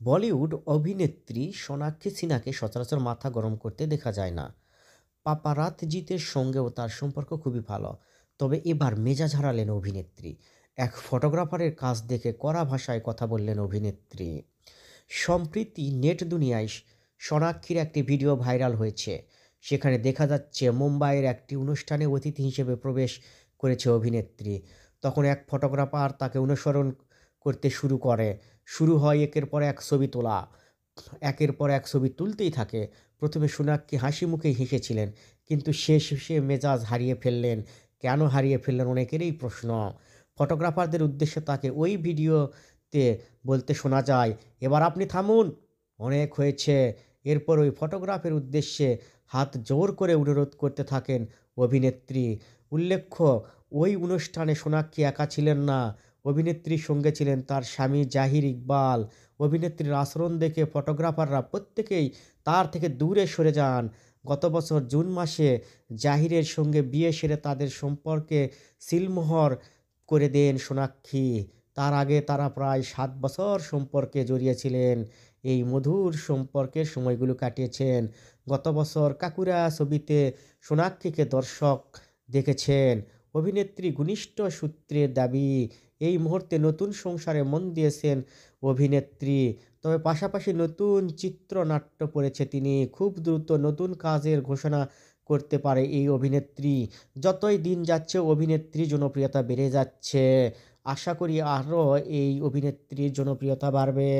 বলিউড অভিনেত্রী সোনাক্ষী সিনহাকে সচরাচর মাথা গরম করতে দেখা যায় না। পাপারাতজিদের সঙ্গেও তার সম্পর্ক খুবই ভালো। তবে এবার মেজাজ হারালেন অভিনেত্রী। এক ফটোগ্রাফারের কাজ দেখে কড়া ভাষায় কথা বললেন অভিনেত্রী। সম্প্রতি নেট দুনিয়ায় সোনাক্ষীর একটি ভিডিও ভাইরাল হয়েছে। সেখানে দেখা যাচ্ছে মুম্বাইয়ের একটি অনুষ্ঠানে অতিথি হিসেবে প্রবেশ করেছে অভিনেত্রী। তখন এক ফটোগ্রাফার তাকে অনুসরণ করতে শুরু করে। শুরু হয় একের পর এক ছবি তোলা। একের পর এক ছবি তুলতেই থাকে। প্রথমে সোনাক্ষী হাসি মুখেই হেসেছিলেন, কিন্তু শেষে মেজাজ হারিয়ে ফেললেন। কেন হারিয়ে ফেললেন অনেকেরই প্রশ্ন। ফটোগ্রাফারদের উদ্দেশ্যে তাকে ওই ভিডিওতে বলতে শোনা যায়, এবার আপনি থামুন, অনেক হয়েছে। এরপর ওই ফটোগ্রাফের উদ্দেশ্যে হাত জোর করে অনুরোধ করতে থাকেন অভিনেত্রী। উল্লেখ্য, ওই অনুষ্ঠানে সোনাক্ষী একা ছিলেন না, অভিনেত্রীর সঙ্গে ছিলেন তার স্বামী জাহির ইকবাল। অভিনেত্রীর আচরণ দেখে ফটোগ্রাফাররা প্রত্যেকেই তার থেকে দূরে সরে যান। গত বছর জুন মাসে জাহিরের সঙ্গে বিয়ে সেরে তাদের সম্পর্কে সিলমোহর করে দেন সোনাক্ষী। তার আগে তারা প্রায় ৭ বছর সম্পর্কে জড়িয়েছিলেন। এই মধুর সম্পর্কের সময়গুলো কাটিয়েছেন। গত বছর কাকুরা ছবিতে সোনাক্ষীকে দর্শক দেখেছেন। অভিনেত্রী ঘনিষ্ঠ সূত্রের দাবি, এই মুহূর্তে নতুন সংসারে মন দিয়েছেন অভিনেত্রী। তবে পাশাপাশি নতুন চিত্রনাট্য পড়েছে তিনি। খুব দ্রুত নতুন কাজের ঘোষণা করতে পারে এই অভিনেত্রী। যতই দিন যাচ্ছে অভিনেত্রীর জনপ্রিয়তা বেড়ে যাচ্ছে। আশা করি আরও এই অভিনেত্রীর জনপ্রিয়তা বাড়বে।